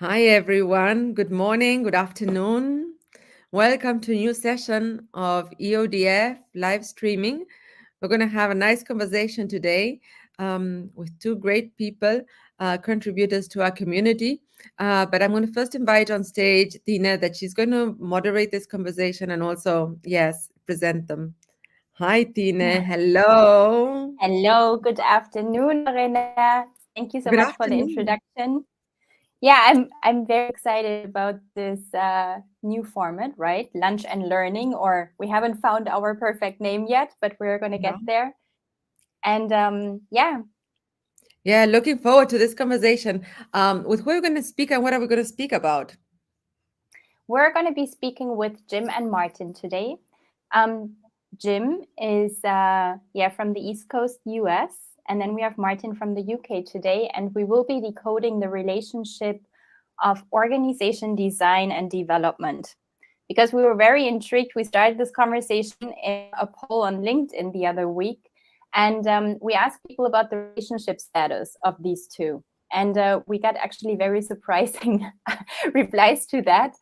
Hi, everyone. Good morning, good afternoon. Welcome to a new session of EODF live streaming. We're going to have a nice conversation today with two great people, contributors to our community. But I'm going to first invite on stage Tina, that she's going to moderate this conversation and also, yes, present them. Hi, Tina. Hello. Hello, good afternoon, Lorena. Thank you so Good much for the afternoon. introduction. Yeah, I'm very excited about this new format, right? Lunch and learning, or we haven't found our perfect name yet, but we're going to get there. And Yeah, looking forward to this conversation. With who we're going to speak and what are we going to speak about? we're going to be speaking with Jim and Martin today. Jim is from the East Coast, US, and then we have Martin from the UK today, and we will be decoding the relationship of organization design and development. Because we were very intrigued, we started this conversation in a poll on LinkedIn the other week, and we asked people about the relationship status of these two. And we got actually very surprising replies to that,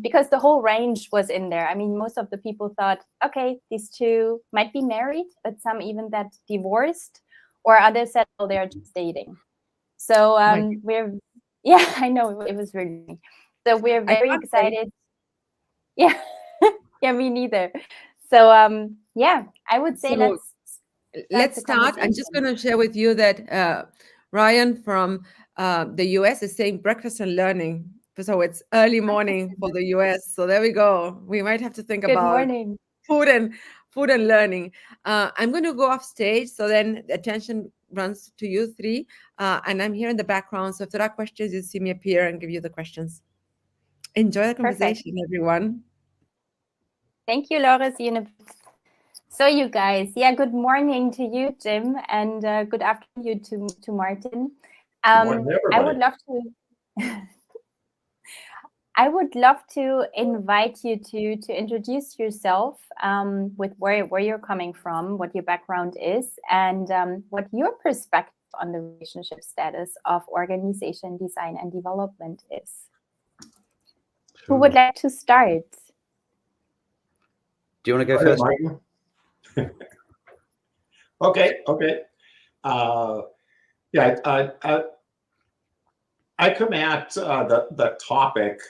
because the whole range was in there. I mean, most of the people thought, okay, these two might be married, but some even that divorced, or others said, oh, they're just dating. So I know it was really. So we're very excited. Yeah, yeah, me neither. So I would say let's start. I'm just going to share with you that Ryan from the US is saying breakfast and learning. So it's early morning for the US. So there we go. We might have to think about food and learning. I'm going to go off stage, so then the attention runs to you three. And I'm here in the background. So if there are questions, you see me appear and give you the questions. Enjoy the conversation, everyone. Thank you, Laura. See you in a bit. So you guys, good morning to you, Jim, and good afternoon to Martin. Good morning, everybody. I would love to invite you to introduce yourself with where you're coming from, what your background is, and what your perspective on the relationship status of organization design and development is. Who would like to start? Do you want to go first? Okay. I come at the topic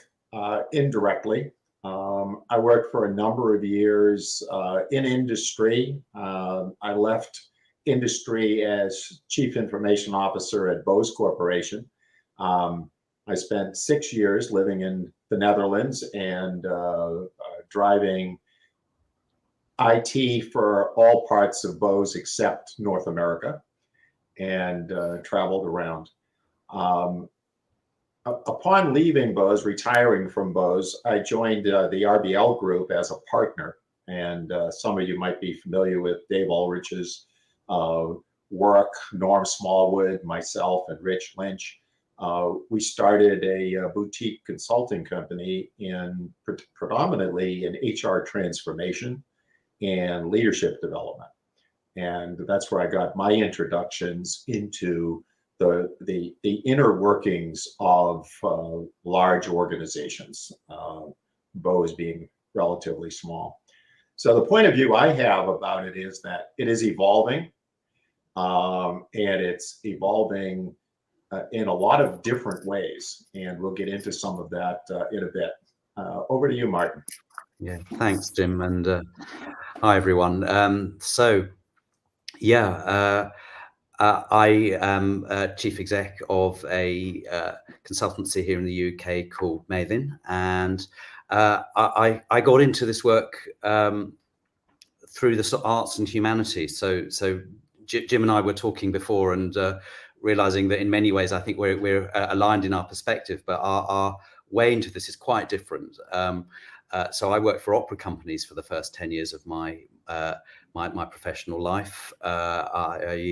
indirectly. I worked for a number of years in industry. I left industry as Chief Information Officer at Bose Corporation. I spent 6 years living in the Netherlands and driving IT for all parts of Bose except North America, and traveled around. Upon leaving Bose, retiring from Bose, I joined the RBL group as a partner. And some of you might be familiar with Dave Ulrich's work, Norm Smallwood, myself, and Rich Lynch. We started a boutique consulting company predominantly in HR transformation and leadership development. And that's where I got my introductions into the inner workings of large organizations, Bose being relatively small. So the point of view I have about it is that it is evolving, and it's evolving in a lot of different ways. And we'll get into some of that in a bit. Over to you, Martin. Yeah, thanks, Jim, and hi, everyone. I am chief exec of a consultancy here in the UK called Maven, and I got into this work through the arts and humanities. So Jim and I were talking before, and realizing that in many ways I think we're aligned in our perspective, but our way into this is quite different. So I worked for opera companies for the first 10 years of my professional life. I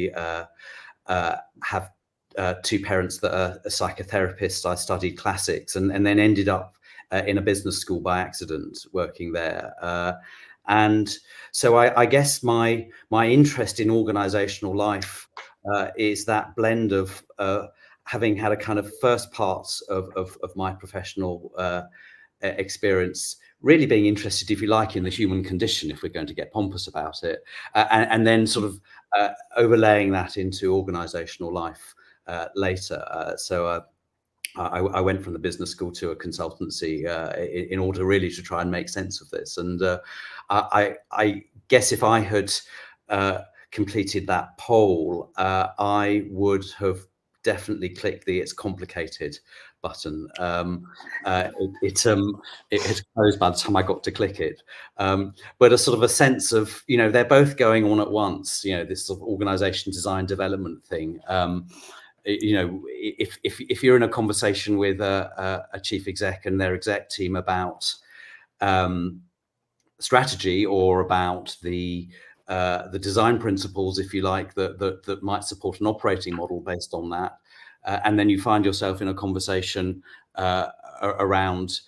have two parents that are psychotherapists. I studied classics and then ended up in a business school by accident working there. And so I guess my interest in organizational life is that blend of having had a kind of first parts of my professional experience really being interested, if you like, in the human condition, if we're going to get pompous about it, and then sort of overlaying that into organisational life later. So I went from the business school to a consultancy in order really to try and make sense of this. And I guess if I had completed that poll, I would have definitely clicked the "it's complicated" button. It had closed by the time I got to click it. But a sort of a sense of, they're both going on at once. This sort of organisation design development thing. If you're in a conversation with a chief exec and their exec team about strategy or about the design principles, if you like, that might support an operating model based on that, and then you find yourself in a conversation around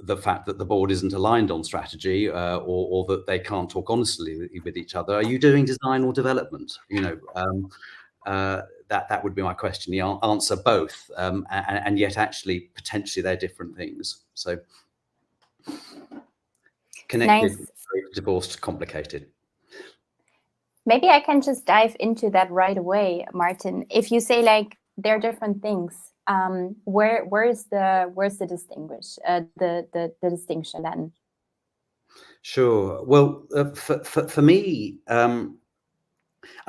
the fact that the board isn't aligned on strategy, or that they can't talk honestly with each other. Are you doing design or development? That would be my question. The answer both, and yet actually potentially they're different things. So connected, Nice. divorced, complicated. Maybe I can just dive into that right away, Martin. If you say like they're different things, where's the distinction then? Sure. Well, for me, I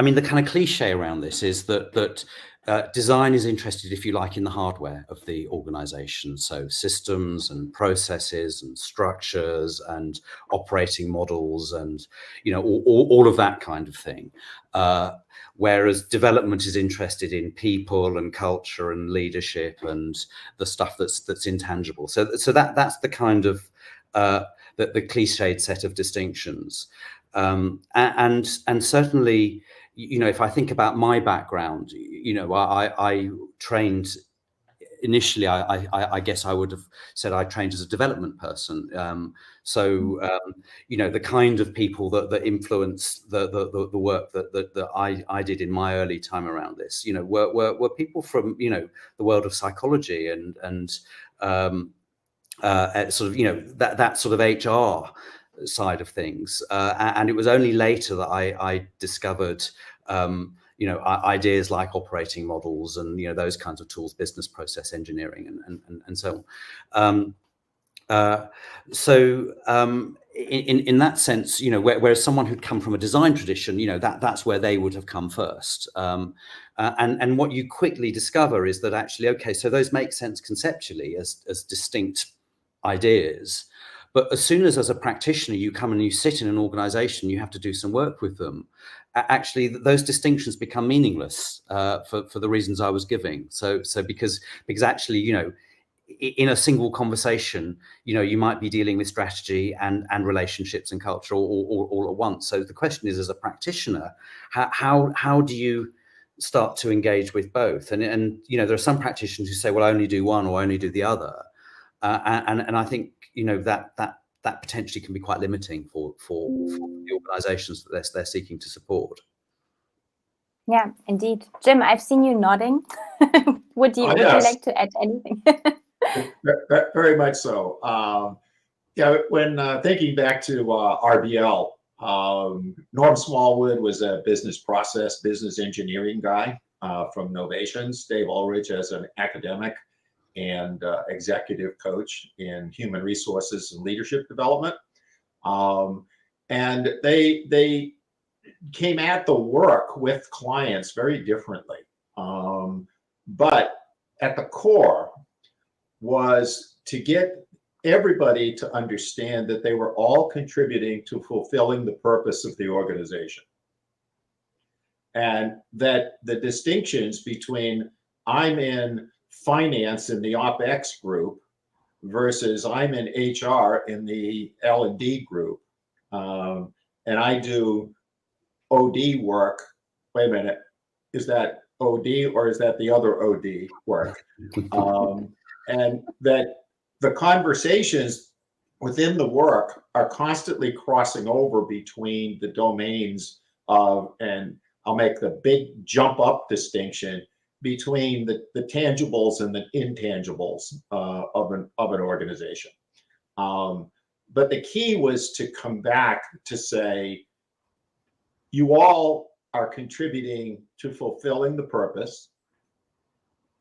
mean, the kind of cliche around this is that design is interested, if you like, in the hardware of the organization. So systems and processes and structures and operating models and, all of that kind of thing. Whereas development is interested in people and culture and leadership and the stuff that's intangible. So that's the kind of the cliched set of distinctions. And certainly, if I think about my background, I trained initially. I guess I would have said I trained as a development person. The kind of people that influence the work that I did in my early time around this, were people from the world of psychology and sort of that sort of HR side of things, and it was only later that I discovered ideas like operating models and those kinds of tools, business process engineering and so on. In that sense, whereas someone who'd come from a design tradition, that's where they would have come first. And what you quickly discover is that actually, okay, so those make sense conceptually as distinct ideas. But as soon as a practitioner, you come and you sit in an organization, you have to do some work with them. Actually, those distinctions become meaningless for the reasons I was giving. So because actually, in a single conversation, you might be dealing with strategy and relationships and culture all at once. So the question is, as a practitioner, how do you start to engage with both? And there are some practitioners who say, well, I only do one or I only do the other. And I think that potentially can be quite limiting for the organisations that they're seeking to support. Yeah, indeed. Jim, I've seen you nodding. Would you like to add anything? Very much so. When thinking back to RBL, Norm Smallwood was a business engineering guy from Novations. Dave Ulrich as an academic and executive coach in human resources and leadership development. And they came at the work with clients very differently. But at the core was to get everybody to understand that they were all contributing to fulfilling the purpose of the organization. And that the distinctions between I'm in finance in the OpEx group versus I'm in HR in the L&D group, and I do OD work. Wait a minute, is that OD or is that the other OD work? And that the conversations within the work are constantly crossing over between the domains of, and I'll make the big jump up distinction between the tangibles and the intangibles of an organization. But the key was to come back to say, you all are contributing to fulfilling the purpose,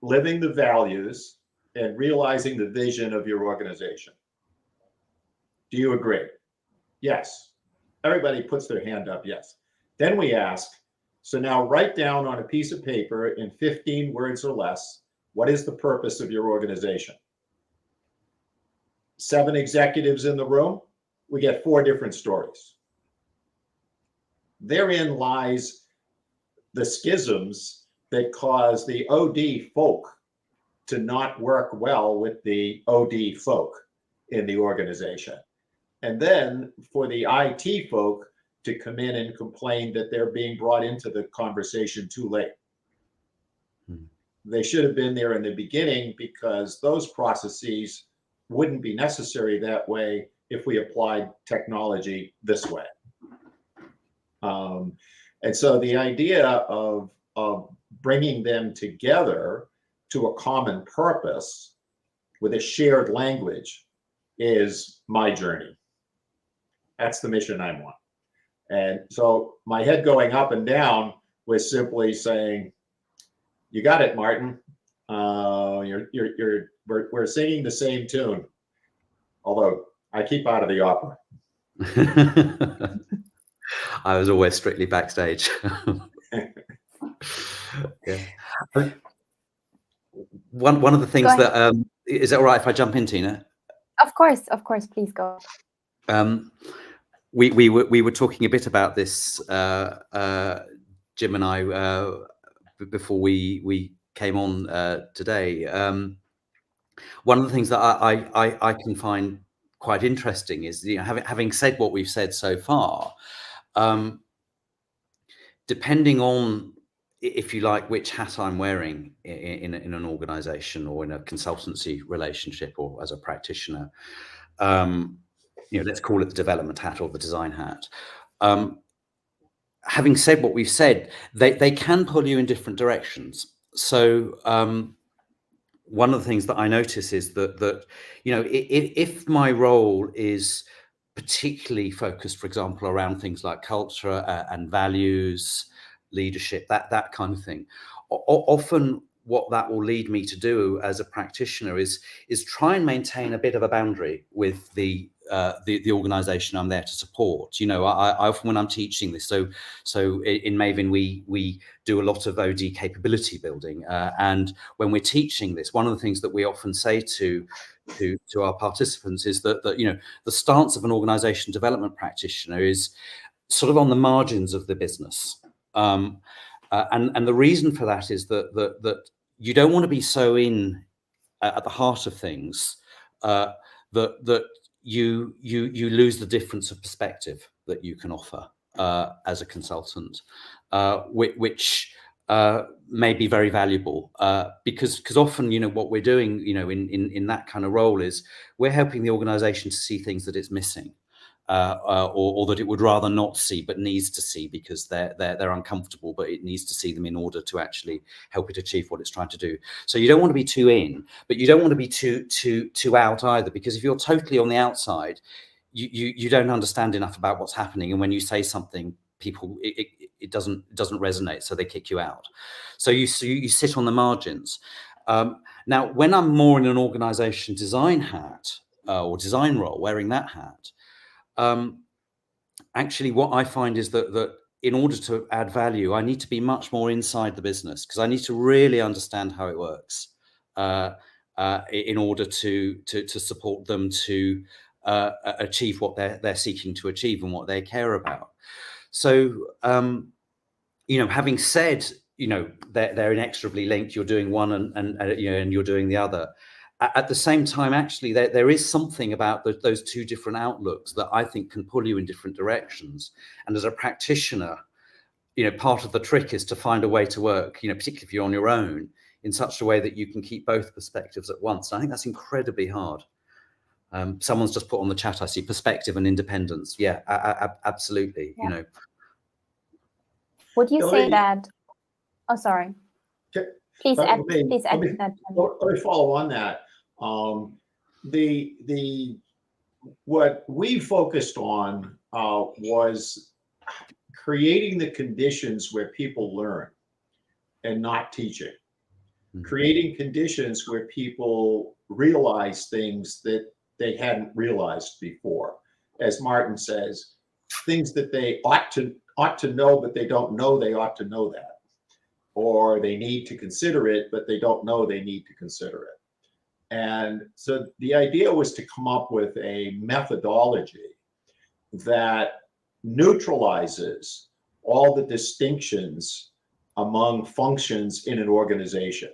living the values, and realizing the vision of your organization. Do you agree? Yes. Everybody puts their hand up, yes. Then we ask, so now write down on a piece of paper in 15 words or less, what is the purpose of your organization? 7 executives in the room, we get 4 different stories. Therein lies the schisms that cause the OD folk to not work well with the OD folk in the organization. And then for the IT folk to come in and complain that they're being brought into the conversation too late. They should have been there in the beginning, because those processes wouldn't be necessary that way if we applied technology this way. And so the idea of bringing them together to a common purpose with a shared language is my journey. That's the mission I'm on. And so my head going up and down was simply saying, you got it, Martin. We're singing the same tune. Although I keep out of the opera. I was always strictly backstage. Yeah. One of the things that is that all right if I jump in, Tina? Of course, please go. We were talking a bit about this, Jim and I, before we came on today. One of the things that I can find quite interesting is, you know, having said what we've said so far, depending on, if you like, which hat I'm wearing in an organization or in a consultancy relationship or as a practitioner, you know, let's call it the development hat or the design hat. Having said what we've said, they can pull you in different directions. So one of the things that I notice is that you know, if my role is particularly focused, for example, around things like culture and values, leadership, that kind of thing, often what that will lead me to do as a practitioner is try and maintain a bit of a boundary with the organization I'm there to support. You know, I often, when I'm teaching this, so in Maven we do a lot of OD capability building, and when we're teaching this, one of the things that we often say to our participants is that you know, the stance of an organization development practitioner is sort of on the margins of the business. And the reason for that is that you don't want to be so in at the heart of things that you lose the difference of perspective that you can offer as a consultant, which may be very valuable, because often, you know, what we're doing, you know, in that kind of role is we're helping the organization to see things that it's missing. Or that it would rather not see, but needs to see because they're uncomfortable, but it needs to see them in order to actually help it achieve what it's trying to do. So you don't want to be too in, but you don't want to be too out either, because if you're totally on the outside, you don't understand enough about what's happening, and when you say something, people it doesn't resonate, so they kick you out. So you sit on the margins. Now, when I'm more in an organization design hat or design role, wearing that hat. Actually, what I find is that in order to add value, I need to be much more inside the business, because I need to really understand how it works in order to support them to achieve what they're seeking to achieve and what they care about. So, you know, having said, you know, they're inexorably linked, you're doing one and you know, and you're doing the other. At the same time, actually, there is something about those two different outlooks that I think can pull you in different directions. And as a practitioner, you know, part of the trick is to find a way to work, you know, particularly if you're on your own, in such a way that you can keep both perspectives at once. And I think that's incredibly hard. Someone's just put on the chat, I see, perspective and independence. Yeah, absolutely. Yeah. You know. Would you say that? Oh, sorry. Please Let add me that. follow on that. What we focused on was creating the conditions where people learn and not teaching. Creating conditions where people realize things that they hadn't realized before. As Martin says, things that they ought to know, but they don't know they ought to know that. Or they need to consider it, but they don't know they need to consider it. And so the idea was to come up with a methodology that neutralizes all the distinctions among functions in an organization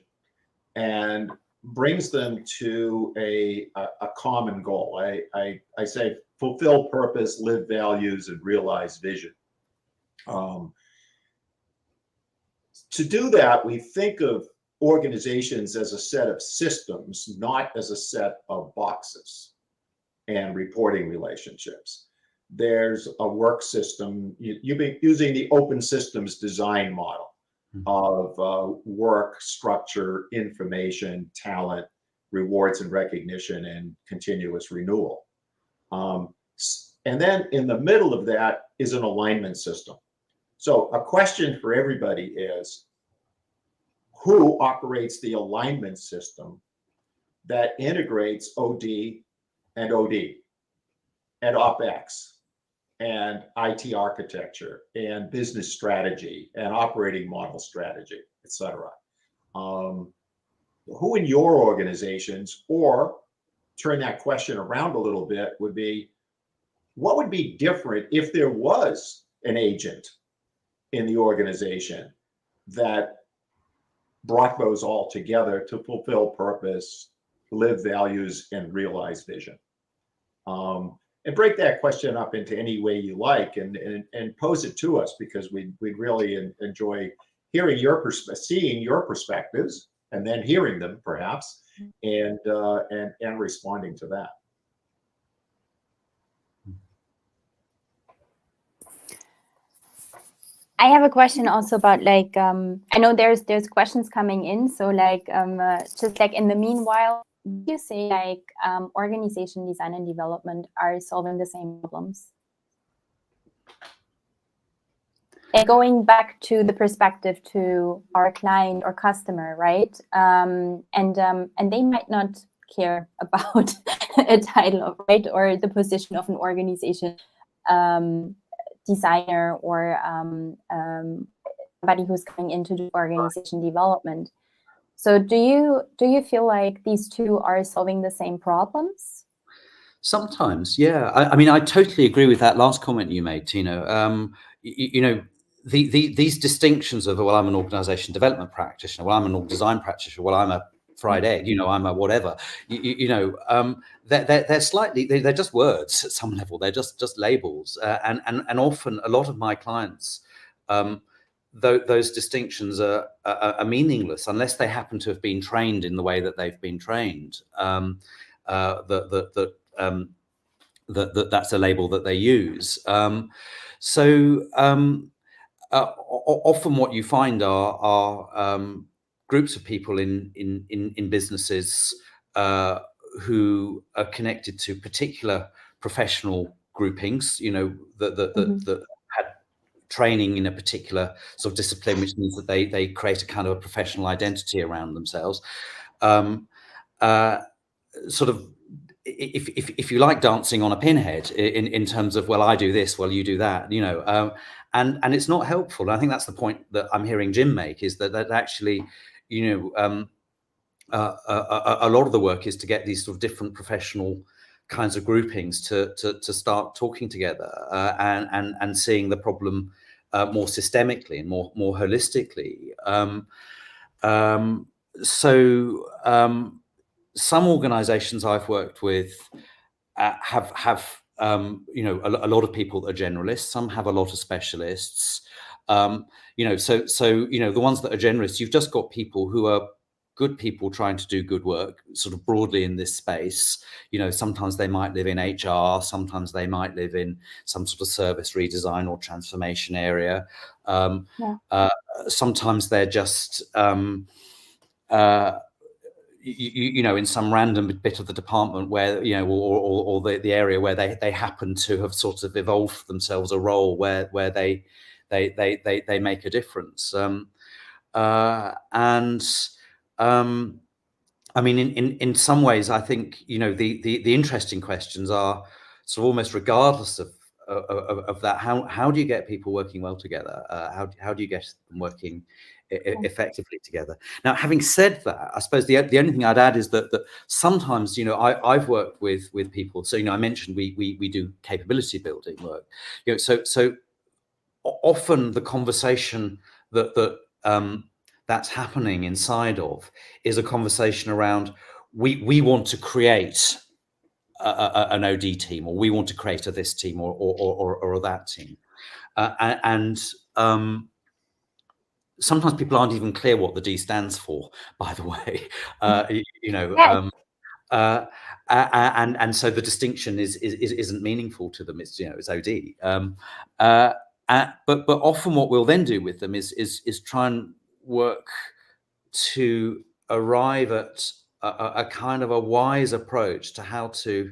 and brings them to a common goal. I say fulfill purpose, live values, and realize vision. To do that, we think of organizations as a set of systems, not as a set of boxes and reporting relationships. There's a work system. You've been using the open systems design model of work, structure, information, talent, rewards and recognition, and continuous renewal. And then in the middle of that is an alignment system. So a question for everybody is, who operates the alignment system that integrates OD and OpEx and IT architecture and business strategy and operating model strategy, et cetera? Who in your organizations, or turn that question around a little bit, would be, what would be different if there was an agent in the organization that brought those all together to fulfill purpose, live values, and realize vision? And break that question up into any way you like, and pose it to us, because we'd really enjoy hearing seeing your perspectives, and then hearing them perhaps, and responding to that. I have a question also about, like, I know there's questions coming in, so like just like in the meanwhile, do you say like organization design and development are solving the same problems? And going back to the perspective to our client or customer, right? And they might not care about a title, right, or the position of an organization designer or somebody who's coming into the organization development. So do you feel like these two are solving the same problems? Sometimes, yeah. I mean, I totally agree with that last comment you made, Tino. You know, these distinctions of, well, I'm an organization development practitioner, well, I'm an org design practitioner, well, I'm a fried egg, you know, I'm a whatever. They're slightly, they're just words at some level. They're just labels, and often a lot of my clients, those distinctions are meaningless unless they happen to have been trained in the way that they've been trained. That's a label that they use. Often what you find are groups of people in businesses who are connected to particular professional groupings, you know, that had training in a particular sort of discipline, which means that they create a kind of a professional identity around themselves. Sort of, if you like, dancing on a pinhead in terms of, well, I do this, well, you do that, you know, and it's not helpful. And I think that's the point that I'm hearing Jim make, is that actually, you know, a lot of the work is to get these sort of different professional kinds of groupings to start talking together and seeing the problem more systemically and more holistically. Some organizations I've worked with have you know, a lot of people that are generalists. Some have a lot of specialists. You know, so you know, the ones that are generalists, you've just got people who are good people trying to do good work, sort of broadly in this space. You know, sometimes they might live in HR, sometimes they might live in some sort of service redesign or transformation area. Sometimes they're just in some random bit of the department where, or the area where they happen to have sort of evolved for themselves a role where they make a difference. I mean, in some ways, I think, the interesting questions are sort of almost regardless of that. How do you get people working well together? How do you get them working effectively together? Now, having said that, I suppose the only thing I'd add is that sometimes, I've worked with people. So, I mentioned we do capability building work. So often the conversation that's happening inside of is a conversation around we want to create an OD team, or we want to create this team or that team, and sometimes people aren't even clear what the D stands for, by the way. And so the distinction isn't meaningful to them. It's it's OD. But often what we'll then do with them is try and work to arrive at a kind of a wise approach to how to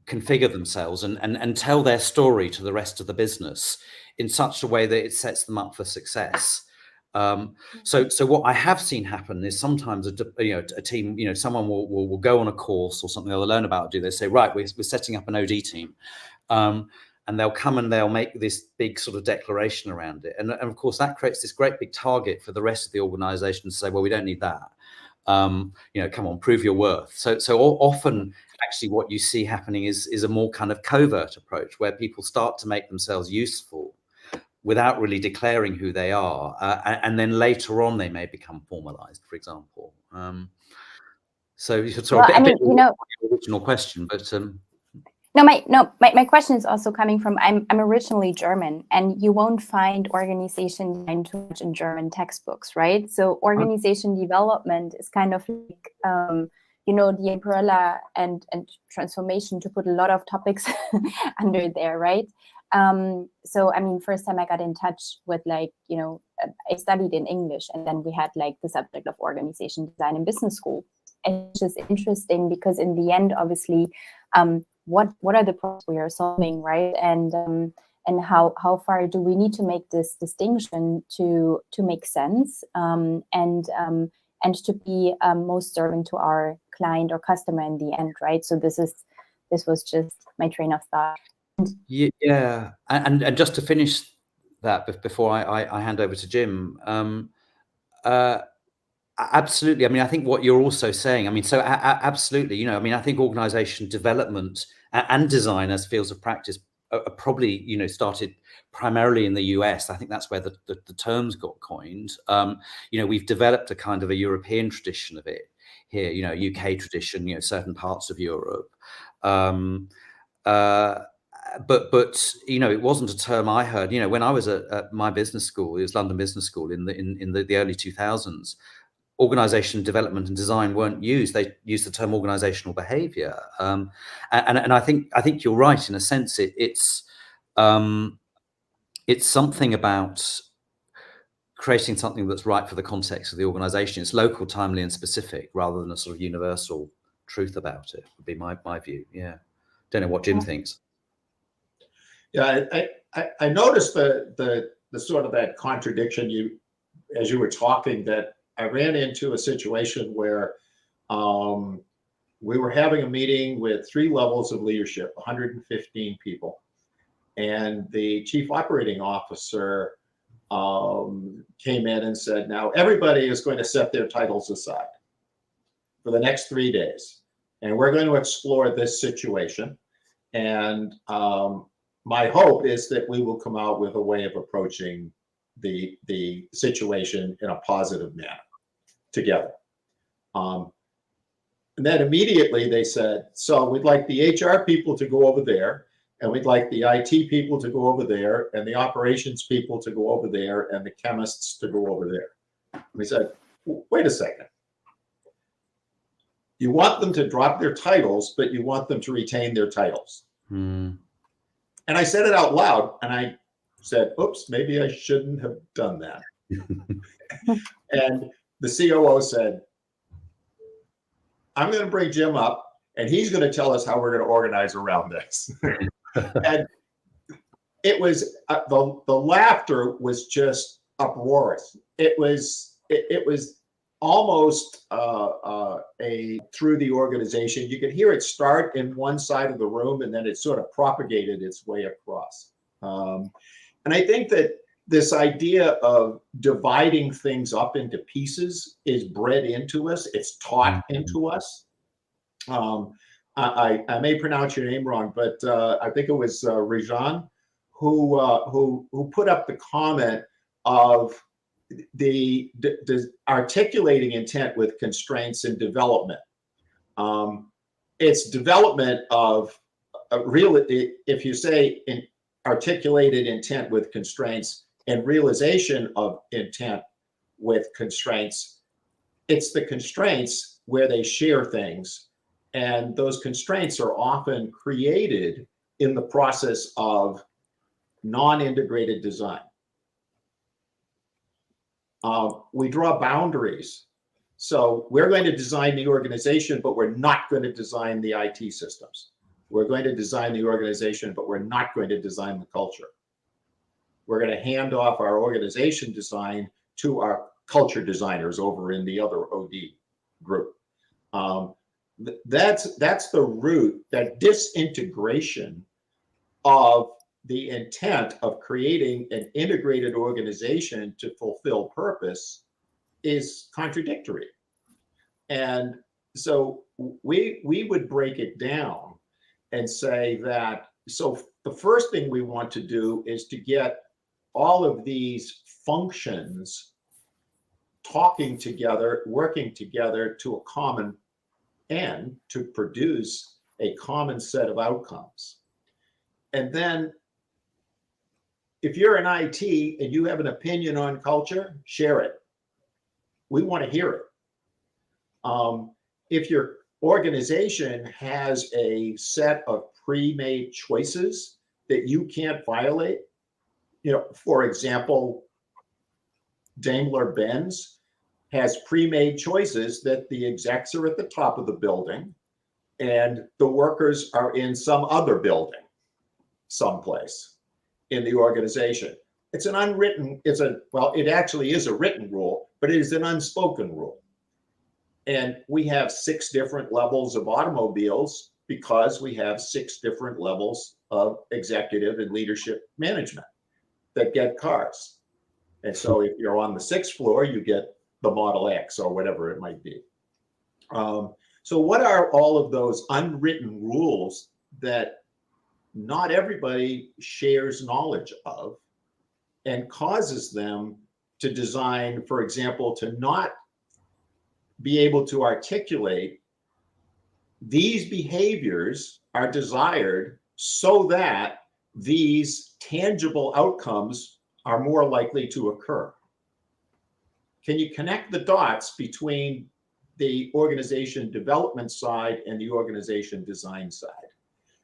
configure themselves and tell their story to the rest of the business in such a way that it sets them up for success. So what I have seen happen is sometimes a team, someone will go on a course or something they'll learn about. They say, right, we're setting up an OD team. And they'll come and they'll make this big sort of declaration around it. And of course, that creates this great big target for the rest of the organization to say, well, we don't need that. Come on, prove your worth. So often, actually, what you see happening is a more kind of covert approach where people start to make themselves useful without really declaring who they are. And then later on, they may become formalized, for example. So a bit original question, but... My question is also coming from, I'm originally German, and you won't find organization design too much in German textbooks, right? So organization development is kind of like, the umbrella and transformation, to put a lot of topics under there, right? So, I mean, first time I got in touch with I studied in English, and then we had the subject of organization design in business school. And it's just interesting because in the end, obviously, what are the problems we are solving, right? And how far do we need to make this distinction to make sense and to be most serving to our client or customer in the end, right? So this was just my train of thought. Yeah, and just to finish that before I hand over to Jim. Absolutely. I mean, I think what you're also saying, I mean, so absolutely, I think organization development and design as fields of practice are probably, started primarily in the US. I think that's where the terms got coined. We've developed a kind of a European tradition of it here, UK tradition, certain parts of Europe. But it wasn't a term I heard, when I was at my business school. It was London Business School in the early 2000s. Organization development and design weren't used. They used the term organizational behavior, and I think you're right in a sense. It's something about creating something that's right for the context of the organization. It's local, timely, and specific, rather than a sort of universal truth about it. Would be my view. Yeah, don't know what Jim thinks. Yeah, I noticed the sort of that contradiction as you were talking, that I ran into a situation where we were having a meeting with 3 levels of leadership, 115 people. And the chief operating officer came in and said, now everybody is going to set their titles aside for the next 3 days. And we're going to explore this situation. And my hope is that we will come out with a way of approaching the situation in a positive manner together. And then immediately they said, so we'd like the HR people to go over there, and we'd like the IT people to go over there, and the operations people to go over there, and the chemists to go over there. We said, wait a second. You want them to drop their titles, but you want them to retain their titles. And I said it out loud, and I said, oops, maybe I shouldn't have done that. And the COO said, I'm going to bring Jim up and he's going to tell us how we're going to organize around this. And it was, the laughter was just uproarious. It was almost through the organization. You could hear it start in one side of the room and then it sort of propagated its way across. And I think that this idea of dividing things up into pieces is bred into us. It's taught into us. I may pronounce your name wrong, but I think it was Rajan who put up the comment of the articulating intent with constraints and development. It's development of if you say articulated intent with constraints and realization of intent with constraints, it's the constraints where they share things. And those constraints are often created in the process of non-integrated design. We draw boundaries. So we're going to design the organization, but we're not going to design the IT systems. We're going to design the organization, but we're not going to design the culture. We're going to hand off our organization design to our culture designers over in the other OD group. That's the root, that disintegration of the intent of creating an integrated organization to fulfill purpose is contradictory. And so we would break it down and say that, so the first thing we want to do is to get all of these functions talking together, working together to a common end to produce a common set of outcomes. And then if you're in IT and you have an opinion on culture, share it. We want to hear it. If your organization has a set of pre-made choices that you can't violate, for example, Daimler-Benz has pre-made choices that the execs are at the top of the building and the workers are in some other building someplace in the organization. It's an unwritten, it actually is a written rule, but it is an unspoken rule. And we have 6 different levels of automobiles because we have 6 different levels of executive and leadership management that get cars. And so if you're on the 6th floor, you get the Model X or whatever it might be. So what are all of those unwritten rules that not everybody shares knowledge of and causes them to design, for example, to not be able to articulate these behaviors are desired so that these tangible outcomes are more likely to occur? Can you connect the dots between the organization development side and the organization design side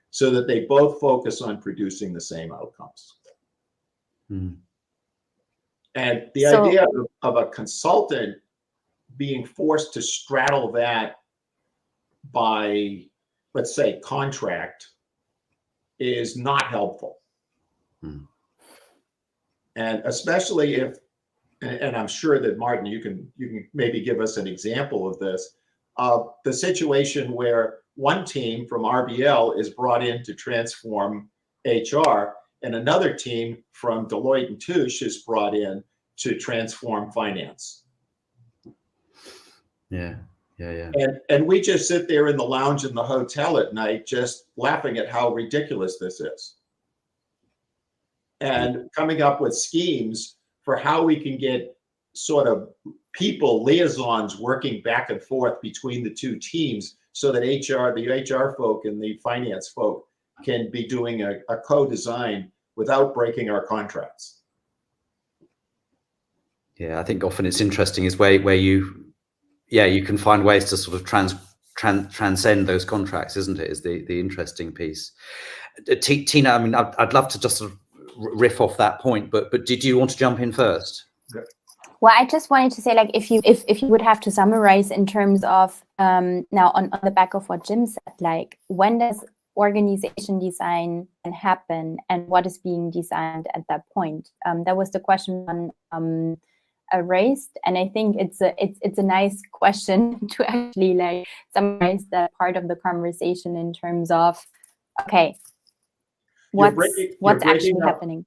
so that they both focus on producing the same outcomes? And the idea of a consultant being forced to straddle that by, let's say, contract is not helpful. And especially if, and I'm sure that Martin, you can maybe give us an example of this, the situation where one team from RBL is brought in to transform HR and another team from Deloitte and Touche is brought in to transform finance. Yeah. And we just sit there in the lounge in the hotel at night just laughing at how ridiculous this is. And coming up with schemes for how we can get sort of people, liaisons working back and forth between the 2 teams so that the HR folk and the finance folk can be doing a co-design without breaking our contracts. Yeah, I think often it's interesting is where you can find ways to sort of transcend those contracts, isn't it? Is the interesting piece. Tina, I mean, I'd love to just sort of riff off that point, but did you want to jump in first? Well, I just wanted to say, like, if you would have to summarize in terms of now on the back of what Jim said, like, when does organization design can happen and what is being designed at that point? That was the question raised, and I think it's a nice question to actually like summarize that part of the conversation in terms of, okay, what's actually happening.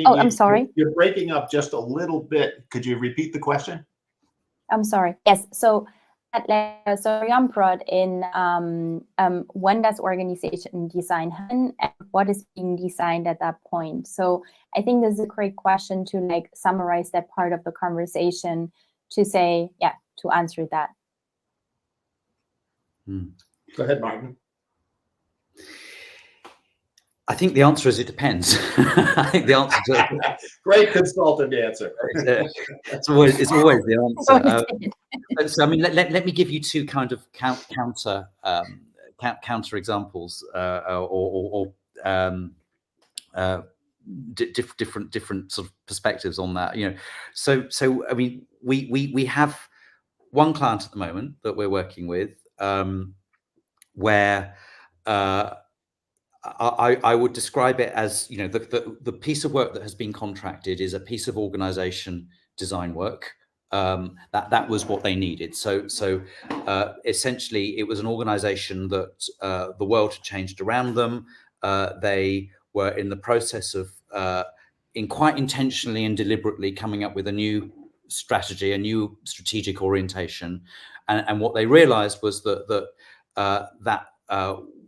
Oh, I'm sorry. You're breaking up just a little bit. Could you repeat the question? I'm sorry. Yes. So Jan brought in when does organization design happen and what is being designed at that point. So I think this is a great question to like summarize that part of the conversation to say, yeah, to answer that. Go ahead, Martin. I think the answer is it depends. I think the answer to great consultant answer. It's always the answer. So I mean, let me give you two kind of counter examples or different sort of perspectives on that. You know, so I mean, we have one client at the moment that we're working with where I would describe it as, you know, the piece of work that has been contracted is a piece of organization design work. That was what they needed. So essentially, it was an organization that the world had changed around them. They were in the process of, in quite intentionally and deliberately, coming up with a new strategy, a new strategic orientation, and what they realized was that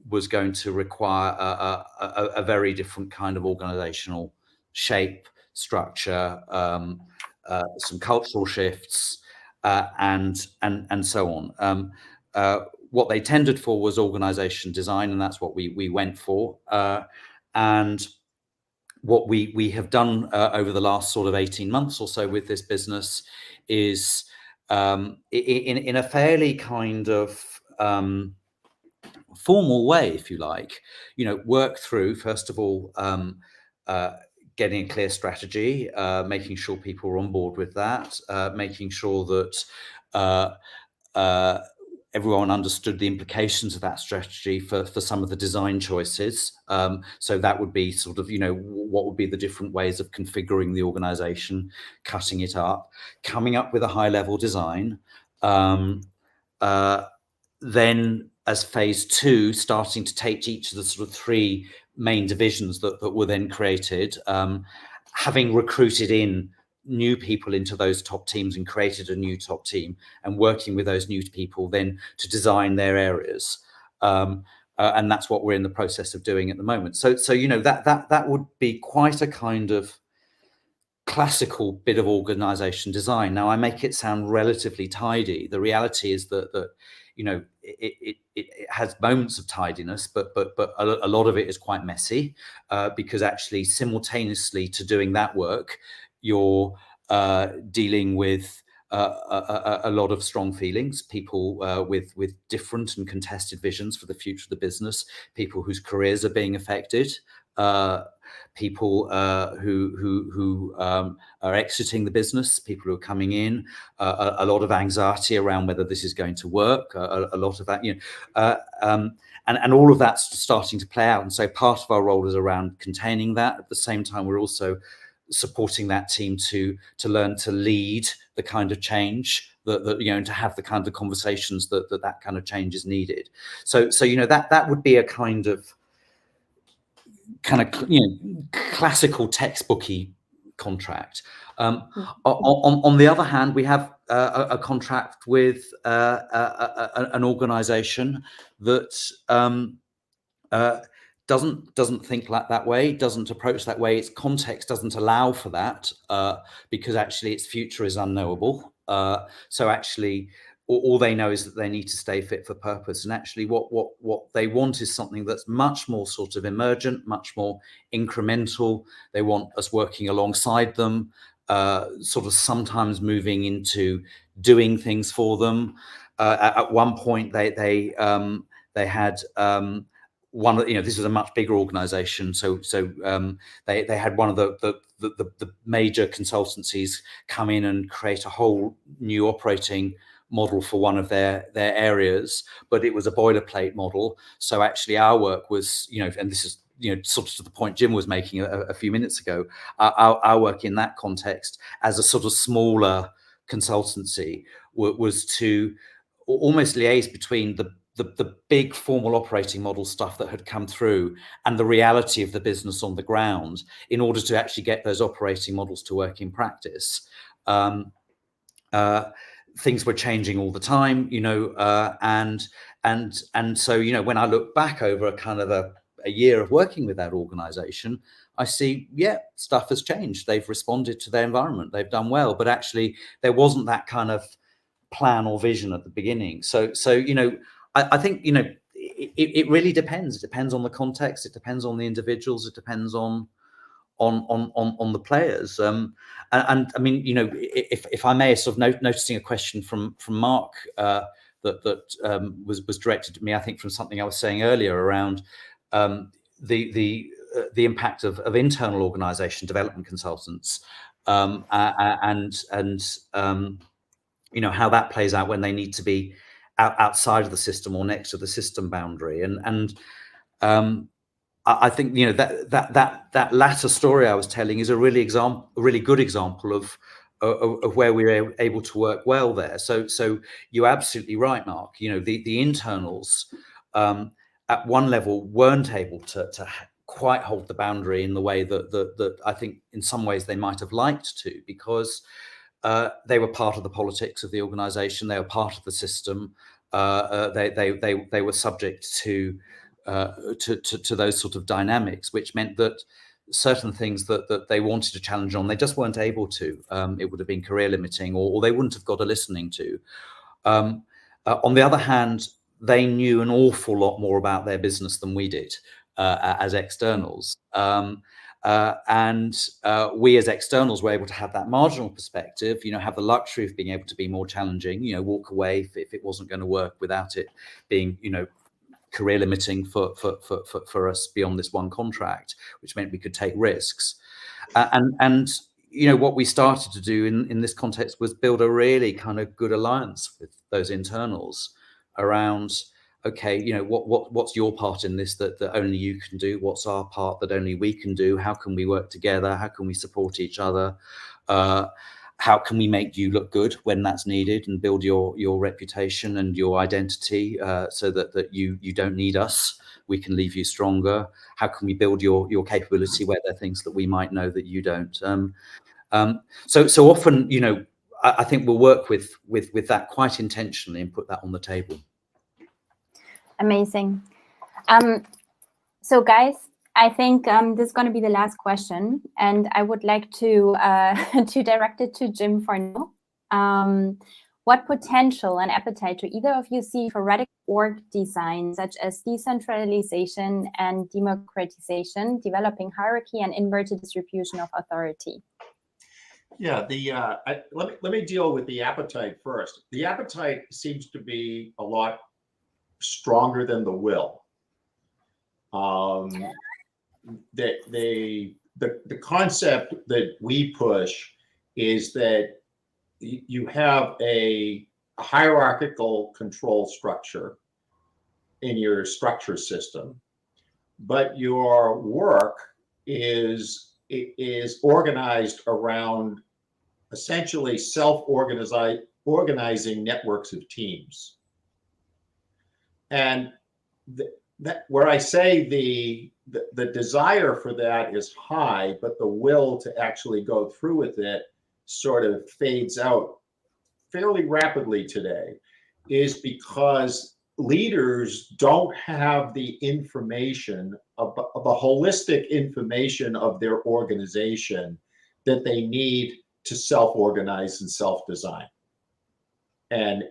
was going to require a very different kind of organizational shape, structure, some cultural shifts, and so on. What they tended for was organization design, and that's what we went for. And what we have done over the last sort of 18 months or so with this business is in a fairly kind of formal way, if you like, you know, work through, first of all, getting a clear strategy, making sure people are on board with that, making sure that everyone understood the implications of that strategy for some of the design choices. So that would be sort of, you know, what would be the different ways of configuring the organization, cutting it up, coming up with a high level design. Then as phase two, starting to take each of the sort of three main divisions that were then created, having recruited in new people into those top teams and created a new top team, and working with those new people then to design their areas. And that's what we're in the process of doing at the moment. So you know, that would be quite a kind of classical bit of organization design. Now, I make it sound relatively tidy. The reality is that you know, it has moments of tidiness, but a lot of it is quite messy, because actually simultaneously to doing that work, you're dealing with a lot of strong feelings, people with different and contested visions for the future of the business, people whose careers are being affected, people who are exiting the business, people who are coming in, a lot of anxiety around whether this is going to work, a lot of that, you know, and all of that's starting to play out. And so part of our role is around containing that. At the same time, we're also supporting that team to learn to lead the kind of change that you know, and to have the kind of conversations that kind of change is needed. So you know, that would be a kind of you know, classical textbooky contract. On the other hand, we have a contract with an organization that doesn't think like that way, doesn't approach that way. Its context doesn't allow for that, because actually its future is unknowable. So actually, all they know is that they need to stay fit for purpose. And actually what they want is something that's much more sort of emergent, much more incremental. They want us working alongside them, sort of sometimes moving into doing things for them. At one point they had one of, you know, this was a much bigger organization. So they had one of the the major consultancies come in and create a whole new operating model for one of their areas, but it was a boilerplate model. So actually our work was, and this is, sort of to the point Jim was making a few minutes ago, our work in that context as a sort of smaller consultancy was to almost liaise between the big formal operating model stuff that had come through and the reality of the business on the ground in order to actually get those operating models to work in practice. Things were changing all the time, and so, when I look back over a kind of a year of working with that organization, I see, stuff has changed. They've responded to their environment. They've done well, but actually there wasn't that kind of plan or vision at the beginning. So I think, it really depends. It depends on the context. It depends on the individuals. It depends on the players. And I mean, if I may, sort of noticing a question from Mark that was directed at me, I think from something I was saying earlier around the impact of internal organisation development consultants, and how that plays out when they need to be outside of the system or next to the system boundary. And I think that latter story I was telling is a really good example of where we were able to work well there. So you're absolutely right, Mark. The internals at one level weren't able to quite hold the boundary in the way that I think in some ways they might have liked to, because they were part of the politics of the organisation. They were part of the system. They were subject to those sort of dynamics, which meant that certain things that they wanted to challenge on, they just weren't able to. It would have been career limiting, or they wouldn't have got a listening to. On the other hand, they knew an awful lot more about their business than we did as externals. And we as externals were able to have that marginal perspective, have the luxury of being able to be more challenging, walk away if it wasn't going to work without it being, career limiting for us beyond this one contract, which meant we could take risks. And what we started to do in this context was build a really kind of good alliance with those internals around, okay, what's your part in this that only you can do? What's our part that only we can do? How can we work together? How can we support each other? How can we make you look good when that's needed and build your reputation and your identity so that you don't need us? We can leave you stronger. How can we build your capability where there are things that we might know that you don't? So often, I think we'll work with that quite intentionally and put that on the table. Amazing. So guys, I think this is going to be the last question, and I would like to direct it to Jim for now. What potential and appetite do either of you see for radical org design, such as decentralization and democratization, developing hierarchy and inverted distribution of authority? Yeah, let me deal with the appetite first. The appetite seems to be a lot stronger than the will. The concept that we push is that you have a hierarchical control structure in your structure system, but your work is organized around essentially organizing networks of teams. And where I say the desire for that is high, but the will to actually go through with it sort of fades out fairly rapidly today, is because leaders don't have the information, of the holistic information of their organization that they need to self-organize and self-design and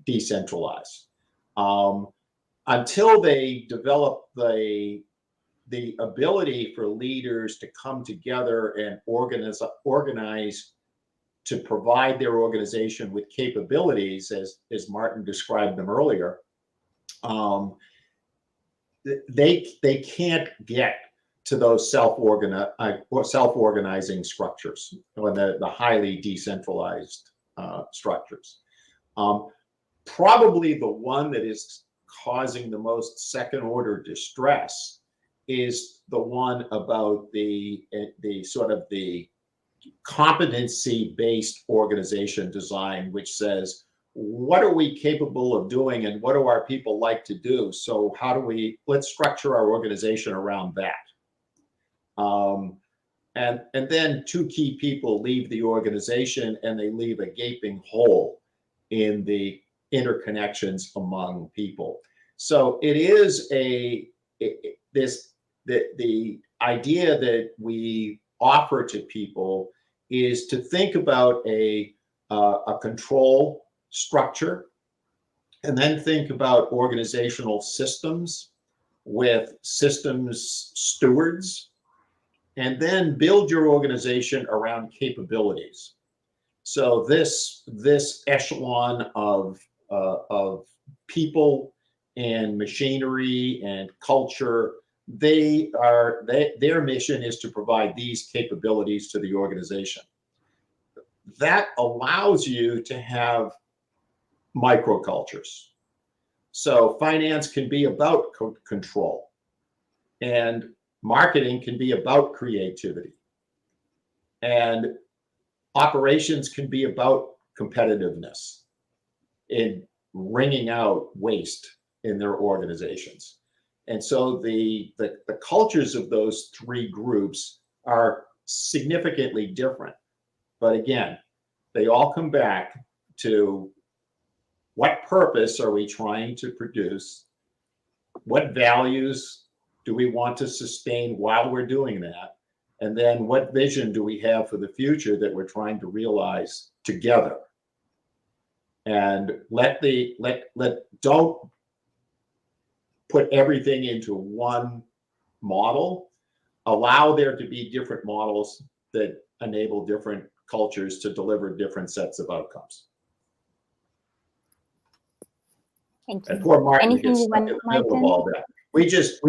decentralize. Until they develop the ability for leaders to come together and organize to provide their organization with capabilities, as Martin described them earlier, they can't get to those self-organizing structures, or the highly decentralized structures. Probably the one that is causing the most second-order distress is the one about the sort of the competency-based organization design, which says, what are we capable of doing and what do our people like to do? So let's structure our organization around that. And then two key people leave the organization and they leave a gaping hole in the interconnections among people. So it is the idea that we offer to people is to think about a control structure, and then think about organizational systems with systems stewards, and then build your organization around capabilities. So this echelon of people and machinery and culture, their mission is to provide these capabilities to the organization. That allows you to have microcultures. So finance can be about control, and marketing can be about creativity, and operations can be about competitiveness in wringing out waste in their organizations. And so the cultures of those three groups are significantly different. But again, they all come back to what purpose are we trying to produce? What values do we want to sustain while we're doing that? And then what vision do we have for the future that we're trying to realize together? And don't put everything into one model. Allow there to be different models that enable different cultures to deliver different sets of outcomes. Thank you. And poor Martin Anything gets you stuck in want, the middle of Martin? all that. We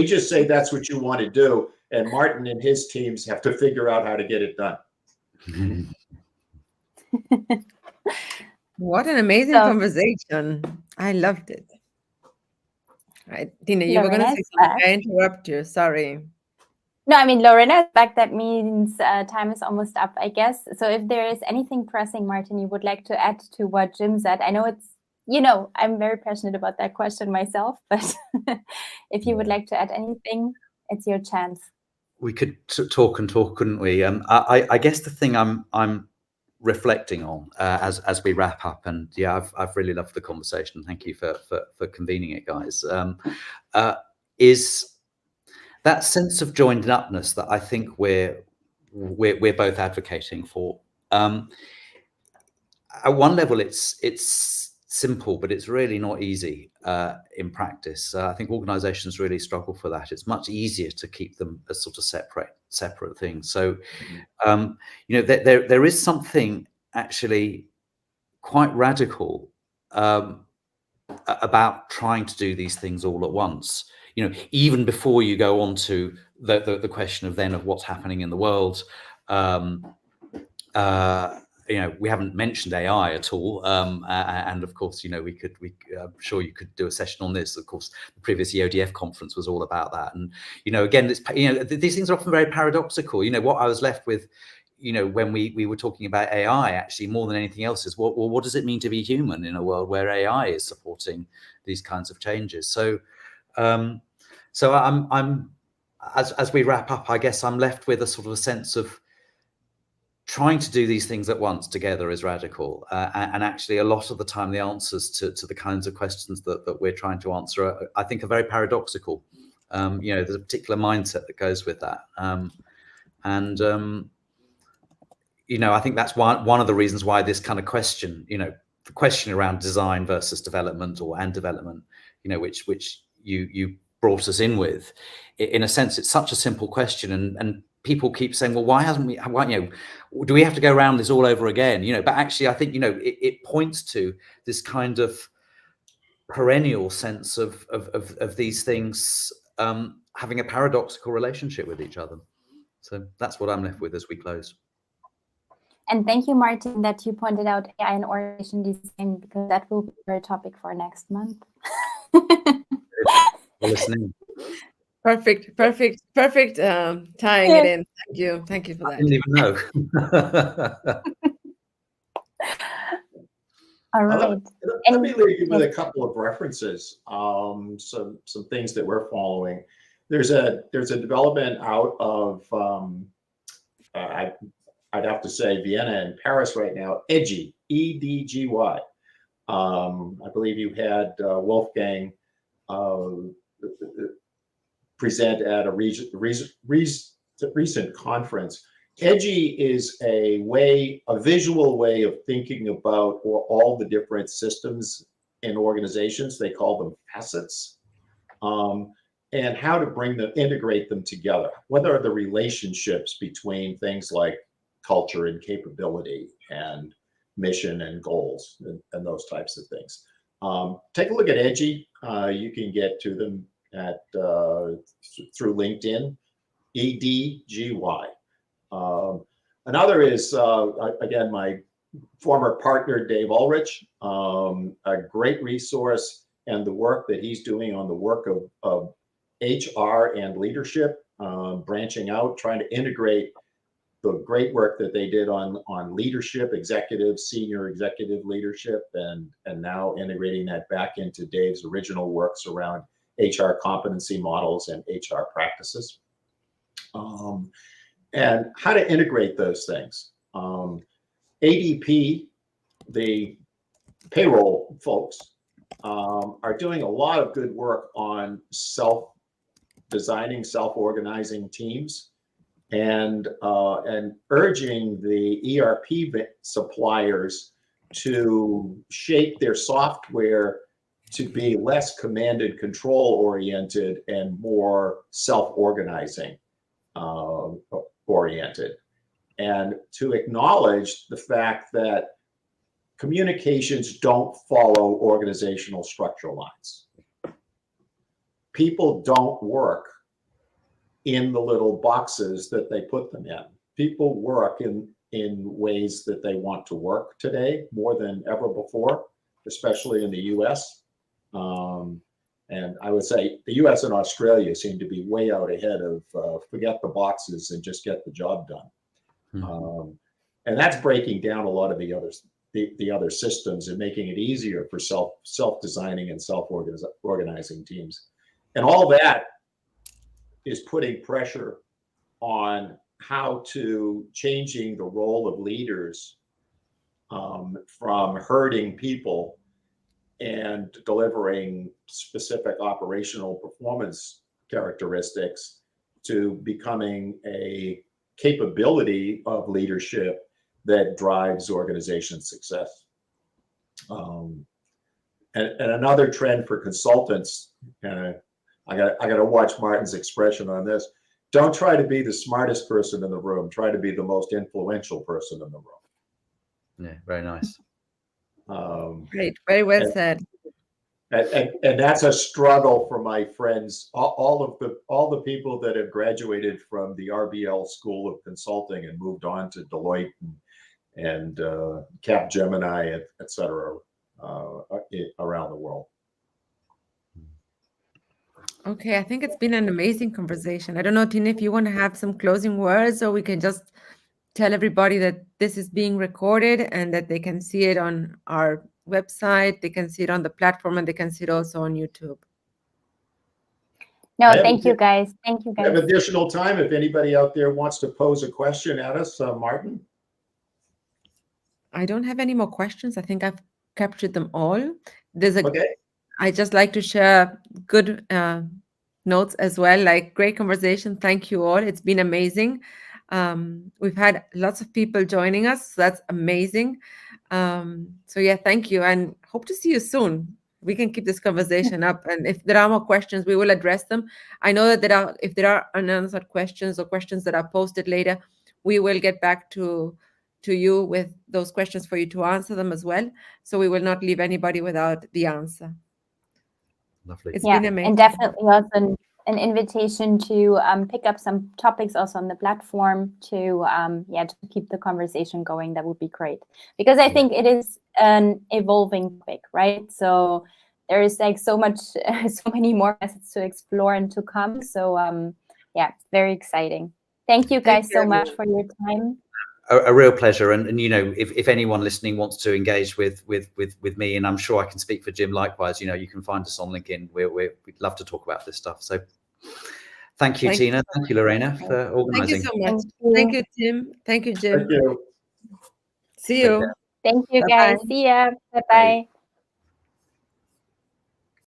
just say that's what you want to do, and Martin and his teams have to figure out how to get it done. What an amazing conversation. I loved it. Right, Tina, you were going to say something. I interrupt you. Sorry. No, I mean, Lorena's back. That means time is almost up, I guess. So if there is anything pressing, Martin, you would like to add to what Jim said, I know it's, I'm very passionate about that question myself, but if you would like to add anything, it's your chance. We could talk and talk, couldn't we? I guess the thing I'm reflecting on as we wrap up, and I've really loved the conversation. Thank you for convening it, guys. Is that sense of joined upness that I think we're both advocating for. At one level, it's simple, but it's really not easy in practice. I think organizations really struggle for that. It's much easier to keep them as sort of separate things. So, there is something actually quite radical about trying to do these things all at once. Even before you go on to the question of what's happening in the world. We haven't mentioned AI at all, and of course, I'm sure you could do a session on this. Of course, the previous EODF conference was all about that, and again, these things are often very paradoxical. What I was left with, when we were talking about AI, actually more than anything else, is what does it mean to be human in a world where AI is supporting these kinds of changes? So, I'm as we wrap up, I guess I'm left with a sort of a sense of trying to do these things at once together is radical, and actually a lot of the time the answers to the kinds of questions that we're trying to answer I think are very paradoxical. There's a particular mindset that goes with that, I think that's one of the reasons why this kind of question, the question around design versus development and development, which you brought us in with, in a sense, it's such a simple question, and people keep saying, well, why do we have to go around this all over again? But actually, I think, it points to this kind of perennial sense of these things having a paradoxical relationship with each other. So that's what I'm left with as we close. And thank you, Martin, that you pointed out AI and organization design, because that will be our topic for next month. Listening. Perfect tying it in. Thank you for that. I didn't even know. All right. Let me leave you with a couple of references, some things that we're following. There's a development out of I'd have to say Vienna and Paris right now. EDGY, EDGY. I believe you had Wolfgang present at a recent conference. EDGY is a visual way of thinking about all the different systems in organizations. They call them facets, and how to integrate them together. What are the relationships between things like culture and capability and mission and goals and those types of things. Take a look at EDGY. You can get to them through LinkedIn, EDGY. Another is, again, my former partner, Dave Ulrich, a great resource, and the work that he's doing on the work of HR and leadership, branching out, trying to integrate the great work that they did on leadership, senior executive leadership, and now integrating that back into Dave's original works around HR competency models and HR practices. And how to integrate those things. ADP, the payroll folks, are doing a lot of good work on self-designing, self-organizing teams, and urging the ERP suppliers to shape their software to be less command and control oriented and more self-organizing oriented, and to acknowledge the fact that communications don't follow organizational structural lines. People don't work in the little boxes that they put them in. People work in ways that they want to work today more than ever before, especially in the US. And I would say the US and Australia seem to be way out ahead of forget the boxes and just get the job done. Mm-hmm. And that's breaking down a lot of the other systems and making it easier for self-designing and self-organizing teams. And all that is putting pressure on how to changing the role of leaders from herding people and delivering specific operational performance characteristics to becoming a capability of leadership that drives organization success. And another trend for consultants, and I got to watch Martin's expression on this. Don't try to be the smartest person in the room. Try to be the most influential person in the room. Yeah, very nice. Great, very well said. And that's a struggle for my friends. All the people that have graduated from the RBL School of Consulting and moved on to Deloitte and Capgemini, et cetera, around the world. Okay, I think it's been an amazing conversation. I don't know, Tina, if you want to have some closing words, or we can just tell everybody that this is being recorded and that they can see it on our website, they can see it on the platform, and they can see it also on YouTube. No, thank you guys. Thank you guys. We have additional time if anybody out there wants to pose a question at us, Martin. I don't have any more questions. I think I've captured them all. Okay. I just like to share good notes as well, like great conversation. Thank you all. It's been amazing. We've had lots of people joining us. So that's amazing. So yeah, thank you, and hope to see you soon. We can keep this conversation up, and if there are more questions, we will address them. I know that if there are unanswered questions or questions that are posted later, we will get back to you with those questions for you to answer them as well. So we will not leave anybody without the answer. Lovely. It's been amazing. And definitely also an invitation to pick up some topics also on the platform to to keep the conversation going. That would be great, because I think it is an evolving topic, right? So there is like so many more methods to explore and to come. So it's very exciting. Thank you guys so much for your time. A real pleasure, and you know, if anyone listening wants to engage with me, and I'm sure I can speak for Jim likewise, you know, you can find us on LinkedIn. We'd love to talk about this stuff. So thank you, Tina. Thank you, Lorena, for organising. Thank you so much. Thank you, Tim. Thank you, Jim. Thank you. See you. Thank you, Bye-bye. guys. See ya. Bye-bye.